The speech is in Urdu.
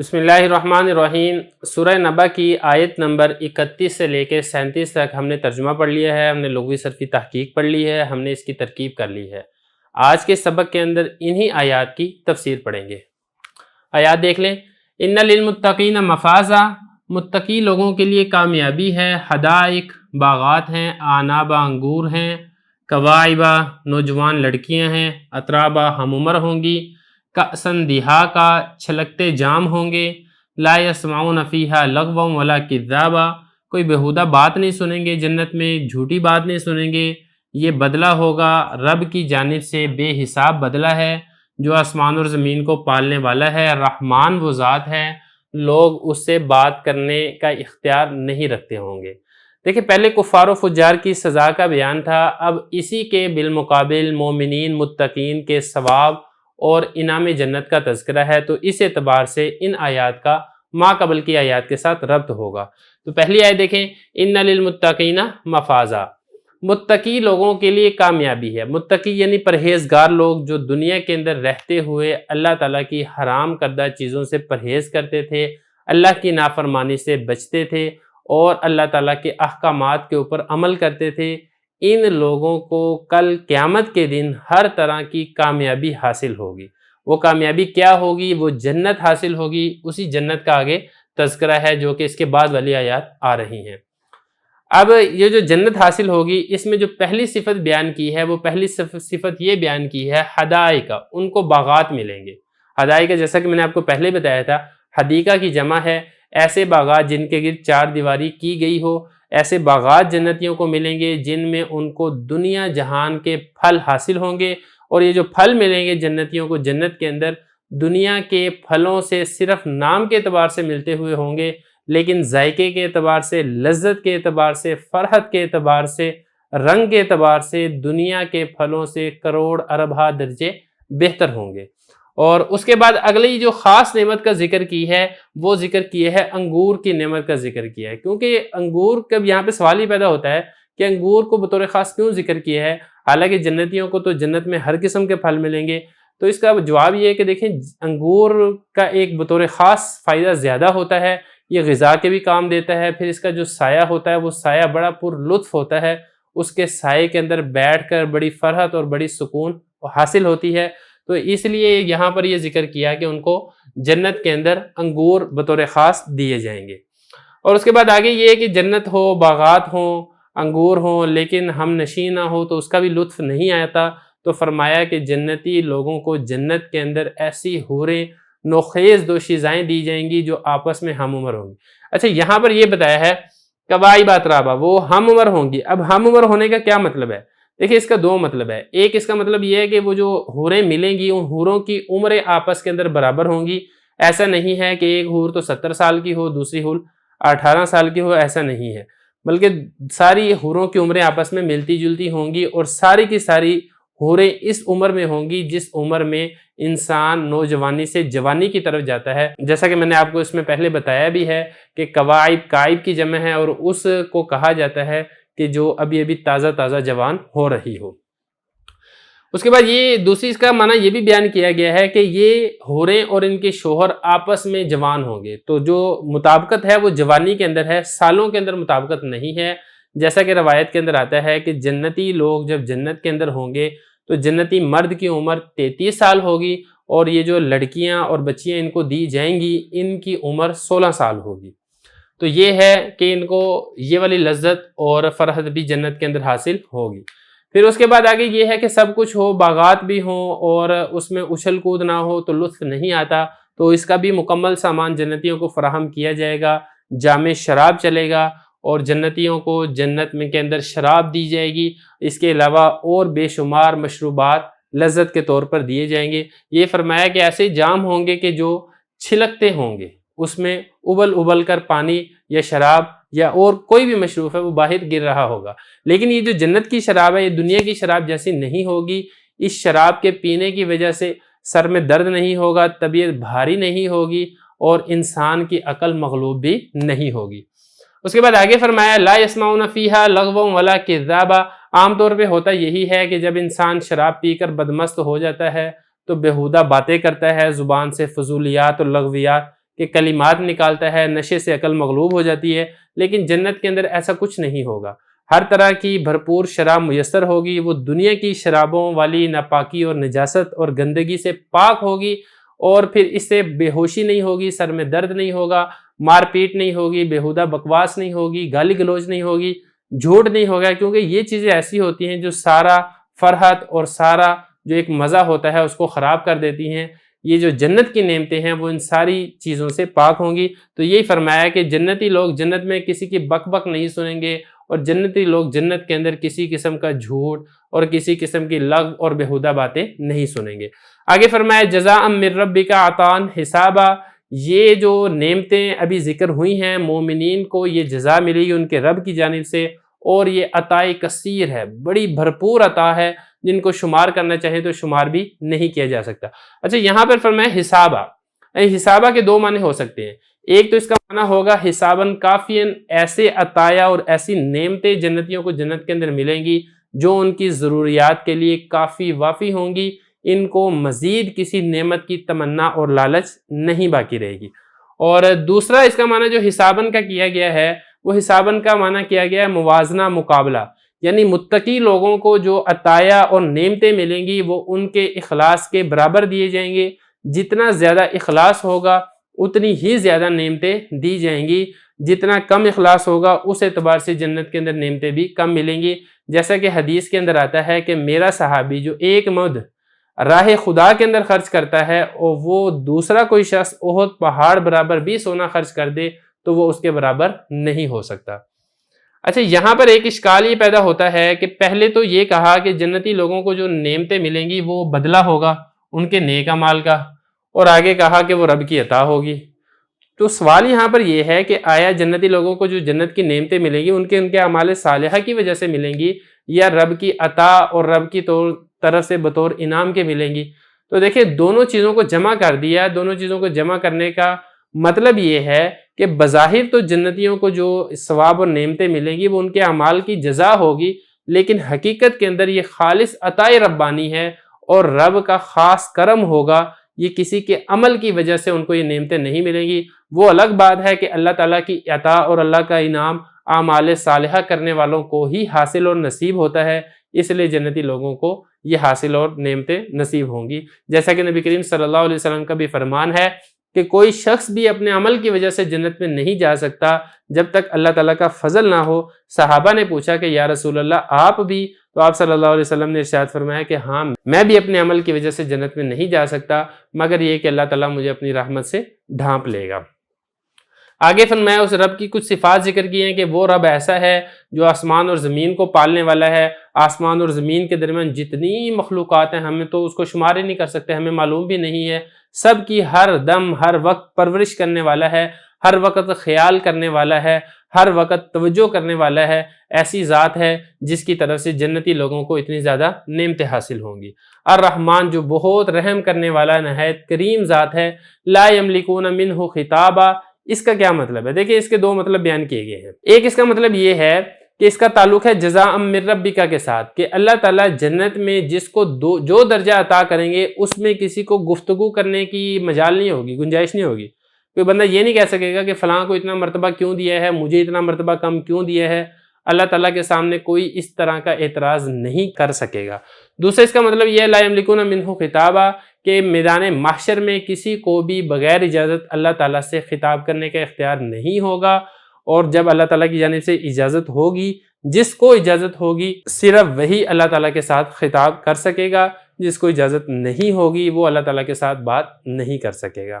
بسم اللہ الرحمن الرحیم۔ سورہ نبا کی آیت نمبر 31 سے لے کے 37 تک ہم نے ترجمہ پڑھ لیا ہے، ہم نے لغوی صرفی تحقیق پڑھ لی ہے، ہم نے اس کی ترکیب کر لی ہے۔ آج کے سبق کے اندر انہی آیات کی تفسیر پڑھیں گے۔ آیات دیکھ لیں۔ ان للمتقین مفازا، متقی لوگوں کے لیے کامیابی ہے۔ حدائق، باغات ہیں۔ آنابا، انگور ہیں۔ کواعبا، نوجوان لڑکیاں ہیں۔ اترابا، ہم عمر ہوں گی۔ کأسن دہاقا، چھلکتے جام ہوں گے۔ لا یسمعون فیہا لغوا ولا کذابا، کوئی بیہودہ بات نہیں سنیں گے جنت میں، جھوٹی بات نہیں سنیں گے۔ یہ بدلہ ہوگا رب کی جانب سے، بے حساب بدلہ ہے، جو آسمان اور زمین کو پالنے والا ہے۔ رحمان وہ ذات ہے، لوگ اس سے بات کرنے کا اختیار نہیں رکھتے ہوں گے۔ دیکھیں، پہلے کفار و فجار کی سزا کا بیان تھا، اب اسی کے بالمقابل مومنین متقین کے ثواب اور انعام جنت کا تذکرہ ہے، تو اس اعتبار سے ان آیات کا ما قبل کی آیات کے ساتھ ربط ہوگا۔ تو پہلی آیت دیکھیں، ان للمتقین مفازا، متقی لوگوں کے لیے کامیابی ہے۔ متقی یعنی پرہیزگار لوگ، جو دنیا کے اندر رہتے ہوئے اللہ تعالیٰ کی حرام کردہ چیزوں سے پرہیز کرتے تھے، اللہ کی نافرمانی سے بچتے تھے اور اللہ تعالیٰ کے احکامات کے اوپر عمل کرتے تھے۔ ان لوگوں کو کل قیامت کے دن ہر طرح کی کامیابی حاصل ہوگی۔ وہ کامیابی کیا ہوگی؟ وہ جنت حاصل ہوگی۔ اسی جنت کا آگے تذکرہ ہے جو کہ اس کے بعد والی آیات آ رہی ہیں۔ اب یہ جو جنت حاصل ہوگی، اس میں جو پہلی صفت بیان کی ہے، وہ پہلی صفت یہ بیان کی ہے حدائق، ان کو باغات ملیں گے۔ حدائق جیسا کہ میں نے آپ کو پہلے بتایا تھا، حدیقہ کی جمع ہے ایسے باغات جن کے گرد چار دیواری کی گئی ہو۔ ایسے باغات جنتیوں کو ملیں گے جن میں ان کو دنیا جہان کے پھل حاصل ہوں گے، اور یہ جو پھل ملیں گے جنتیوں کو جنت کے اندر، دنیا کے پھلوں سے صرف نام کے اعتبار سے ملتے ہوئے ہوں گے، لیکن ذائقے کے اعتبار سے، لذت کے اعتبار سے، فرحت کے اعتبار سے، رنگ کے اعتبار سے دنیا کے پھلوں سے کروڑ اربہ درجے بہتر ہوں گے۔ اور اس کے بعد اگلی جو خاص نعمت کا ذکر کی ہے، وہ ذکر کیا ہے انگور کی نعمت کا ذکر کیا ہے، کیونکہ انگور کا یہاں پہ سوال ہی پیدا ہوتا ہے کہ انگور کو بطور خاص کیوں ذکر کیا ہے، حالانکہ جنتیوں کو تو جنت میں ہر قسم کے پھل ملیں گے۔ تو اس کا جواب یہ ہے کہ دیکھیں، انگور کا ایک بطور خاص فائدہ زیادہ ہوتا ہے، یہ غذا کے بھی کام دیتا ہے، پھر اس کا جو سایہ ہوتا ہے وہ سایہ بڑا پر لطف ہوتا ہے، اس کے سائے کے اندر بیٹھ کر بڑی فرحت اور بڑی سکون حاصل ہوتی ہے۔ تو اس لیے یہاں پر یہ ذکر کیا کہ ان کو جنت کے اندر انگور بطور خاص دیے جائیں گے۔ اور اس کے بعد آگے یہ ہے کہ جنت ہو، باغات ہوں، انگور ہوں، لیکن ہم نشین نہ ہو تو اس کا بھی لطف نہیں آتا۔ تو فرمایا کہ جنتی لوگوں کو جنت کے اندر ایسی حوریں نوخیز دوشیزائیں دی جائیں گی جو آپس میں ہم عمر ہوں گی۔ اچھا، یہاں پر یہ بتایا ہے کواعب اترابا، وہ ہم عمر ہوں گی۔ اب ہم عمر ہونے کا کیا مطلب ہے؟ دیکھیں، اس کا دو مطلب ہے۔ ایک اس کا مطلب یہ ہے کہ وہ جو حوریں ملیں گی، ان حوروں کی عمریں آپس کے اندر برابر ہوں گی۔ ایسا نہیں ہے کہ ایک حور تو 70 سال کی ہو، دوسری حور 18 سال کی ہو، ایسا نہیں ہے، بلکہ ساری حوروں کی عمریں آپس میں ملتی جلتی ہوں گی، اور ساری کی ساری حوریں اس عمر میں ہوں گی جس عمر میں انسان نوجوانی سے جوانی کی طرف جاتا ہے۔ جیسا کہ میں نے آپ کو اس میں پہلے بتایا بھی ہے کہ کواعب کائب کی جمع ہے، اور اس کو کہا جاتا ہے کہ جو ابھی تازہ تازہ جوان ہو رہی ہو۔ اس کے بعد یہ دوسری اس کا معنی یہ بھی بیان کیا گیا ہے کہ یہ حوریں اور ان کے شوہر آپس میں جوان ہوں گے، تو جو مطابقت ہے وہ جوانی کے اندر ہے، سالوں کے اندر مطابقت نہیں ہے۔ جیسا کہ روایت کے اندر آتا ہے کہ جنتی لوگ جب جنت کے اندر ہوں گے تو جنتی مرد کی عمر 33 سال ہوگی، اور یہ جو لڑکیاں اور بچیاں ان کو دی جائیں گی، ان کی عمر 16 سال ہوگی۔ تو یہ ہے کہ ان کو یہ والی لذت اور فرحت بھی جنت کے اندر حاصل ہوگی۔ پھر اس کے بعد آگے یہ ہے کہ سب کچھ ہو، باغات بھی ہوں، اور اس میں اچھل کود نہ ہو تو لطف نہیں آتا، تو اس کا بھی مکمل سامان جنتیوں کو فراہم کیا جائے گا۔ جامع شراب چلے گا، اور جنتیوں کو جنت میں کے اندر شراب دی جائے گی۔ اس کے علاوہ اور بے شمار مشروبات لذت کے طور پر دیے جائیں گے۔ یہ فرمایا کہ ایسے جام ہوں گے کہ جو چھلکتے ہوں گے، اس میں ابل کر پانی یا شراب یا اور کوئی بھی مشروب ہے وہ باہر گر رہا ہوگا، لیکن یہ جو جنت کی شراب ہے، یہ دنیا کی شراب جیسی نہیں ہوگی۔ اس شراب کے پینے کی وجہ سے سر میں درد نہیں ہوگا، طبیعت بھاری نہیں ہوگی، اور انسان کی عقل مغلوب بھی نہیں ہوگی۔ اس کے بعد آگے فرمایا لا یسمعون فیہا لغوا ولا کذابا۔ عام طور پہ ہوتا یہی ہے کہ جب انسان شراب پی کر بدمست ہو جاتا ہے تو بیہودہ باتیں کرتا ہے، زبان سے فضولیات اور لغویات کہ کلمات نکالتا ہے، نشے سے عقل مغلوب ہو جاتی ہے، لیکن جنت کے اندر ایسا کچھ نہیں ہوگا۔ ہر طرح کی بھرپور شراب میسر ہوگی، وہ دنیا کی شرابوں والی ناپاکی اور نجاست اور گندگی سے پاک ہوگی، اور پھر اس سے بے ہوشی نہیں ہوگی، سر میں درد نہیں ہوگا، مار پیٹ نہیں ہوگی، بیہودہ بکواس نہیں ہوگی، گالی گلوچ نہیں ہوگی، جھوٹ نہیں ہوگا، کیونکہ یہ چیزیں ایسی ہوتی ہیں جو سارا فرحت اور سارا جو ایک مزہ ہوتا ہے اس کو خراب کر دیتی ہیں۔ یہ جو جنت کی نعمتیں ہیں وہ ان ساری چیزوں سے پاک ہوں گی۔ تو یہی فرمایا کہ جنتی لوگ جنت میں کسی کی بک بک نہیں سنیں گے، اور جنتی لوگ جنت کے اندر کسی قسم کا جھوٹ اور کسی قسم کی لغو اور بیہودہ باتیں نہیں سنیں گے۔ آگے فرمایا جزاء من ربک عطاء حسابا، یہ جو نعمتیں ابھی ذکر ہوئی ہیں مومنین کو یہ جزا ملے گی ان کے رب کی جانب سے، اور یہ عطا کثیر ہے، بڑی بھرپور عطا ہے، جن کو شمار کرنا چاہے تو شمار بھی نہیں کیا جا سکتا۔ اچھا یہاں پر فرمایا حسابہ، حسابہ کے دو معنی ہو سکتے ہیں۔ ایک تو اس کا معنی ہوگا حساباً کافیاً، ایسے عطایا اور ایسی نعمتیں جنتیوں کو جنت کے اندر ملیں گی جو ان کی ضروریات کے لیے کافی وافی ہوں گی، ان کو مزید کسی نعمت کی تمنا اور لالچ نہیں باقی رہے گی۔ اور دوسرا اس کا معنی جو حساباً کا کیا گیا ہے، وہ حساباً کا معنی کیا گیا ہے موازنہ، مقابلہ، یعنی متقی لوگوں کو جو عطایا اور نعمتیں ملیں گی وہ ان کے اخلاص کے برابر دیے جائیں گے، جتنا زیادہ اخلاص ہوگا اتنی ہی زیادہ نعمتیں دی جائیں گی، جتنا کم اخلاص ہوگا اس اعتبار سے جنت کے اندر نعمتیں بھی کم ملیں گی۔ جیسا کہ حدیث کے اندر آتا ہے کہ میرا صحابی جو ایک مد راہ خدا کے اندر خرچ کرتا ہے اور وہ دوسرا کوئی شخص احد پہاڑ برابر بھی سونا خرچ کر دے تو وہ اس کے برابر نہیں ہو سکتا۔ اچھا یہاں پر ایک اشکال یہ پیدا ہوتا ہے کہ پہلے تو یہ کہا کہ جنتی لوگوں کو جو نعمتیں ملیں گی وہ بدلہ ہوگا ان کے نیک اعمال کا، اور آگے کہا کہ وہ رب کی عطا ہوگی۔ تو سوال یہاں پر یہ ہے کہ آیا جنتی لوگوں کو جو جنت کی نعمتیں ملیں گی ان کے اعمال صالحہ کی وجہ سے ملیں گی، یا رب کی عطا اور رب کی طرف سے بطور انعام کے ملیں گی؟ تو دیکھیں دونوں چیزوں کو جمع کر دیا۔ دونوں چیزوں کو جمع کرنے کا مطلب یہ ہے کہ بظاہر تو جنتیوں کو جو ثواب اور نعمتیں ملیں گی وہ ان کے اعمال کی جزا ہوگی، لیکن حقیقت کے اندر یہ خالص عطا ربانی ہے اور رب کا خاص کرم ہوگا، یہ کسی کے عمل کی وجہ سے ان کو یہ نعمتیں نہیں ملیں گی۔ وہ الگ بات ہے کہ اللہ تعالیٰ کی عطا اور اللہ کا انعام اعمال صالحہ کرنے والوں کو ہی حاصل اور نصیب ہوتا ہے، اس لیے جنتی لوگوں کو یہ حاصل اور نعمتیں نصیب ہوں گی۔ جیسا کہ نبی کریم صلی اللہ علیہ وسلم کا بھی فرمان ہے کہ کوئی شخص بھی اپنے عمل کی وجہ سے جنت میں نہیں جا سکتا جب تک اللہ تعالیٰ کا فضل نہ ہو۔ صحابہ نے پوچھا کہ یا رسول اللہ آپ بھی؟ تو آپ صلی اللہ علیہ وسلم نے ارشاد فرمایا کہ ہاں میں بھی اپنے عمل کی وجہ سے جنت میں نہیں جا سکتا، مگر یہ کہ اللہ تعالیٰ مجھے اپنی رحمت سے ڈھانپ لے گا۔ آگے فرمایا اس رب کی کچھ صفات ذکر کی ہیں کہ وہ رب ایسا ہے جو آسمان اور زمین کو پالنے والا ہے۔ آسمان اور زمین کے درمیان جتنی مخلوقات ہیں ہمیں تو اس کو شمار ہی نہیں کر سکتے، ہمیں معلوم بھی نہیں ہے، سب کی ہر دم ہر وقت پرورش کرنے والا ہے، ہر وقت خیال کرنے والا ہے، ہر وقت توجہ کرنے والا ہے۔ ایسی ذات ہے جس کی طرف سے جنتی لوگوں کو اتنی زیادہ نعمتیں حاصل ہوں گی۔ الرحمن جو بہت رحم کرنے والا نہایت کریم ذات ہے۔ لا یملکون منہ خطابا، اس کا کیا مطلب ہے؟ دیکھیں اس کے دو مطلب بیان کیے گئے ہیں۔ ایک اس کا مطلب یہ ہے کہ اس کا تعلق ہے جزاء من ربک کے ساتھ، کہ اللہ تعالیٰ جنت میں جس کو جو درجہ عطا کریں گے اس میں کسی کو گفتگو کرنے کی مجال نہیں ہوگی، گنجائش نہیں ہوگی۔ کوئی بندہ یہ نہیں کہہ سکے گا کہ فلاں کو اتنا مرتبہ کیوں دیا ہے، مجھے اتنا مرتبہ کم کیوں دیا ہے۔ اللہ تعالیٰ کے سامنے کوئی اس طرح کا اعتراض نہیں کر سکے گا۔ دوسرا اس کا مطلب یہ ہے لا یملکون منہ خطابا، کہ میدان محشر میں کسی کو بھی بغیر اجازت اللہ تعالیٰ سے خطاب کرنے کا اختیار نہیں ہوگا، اور جب اللہ تعالیٰ کی جانب سے اجازت ہوگی، جس کو اجازت ہوگی صرف وہی اللہ تعالیٰ کے ساتھ خطاب کر سکے گا، جس کو اجازت نہیں ہوگی وہ اللہ تعالیٰ کے ساتھ بات نہیں کر سکے گا۔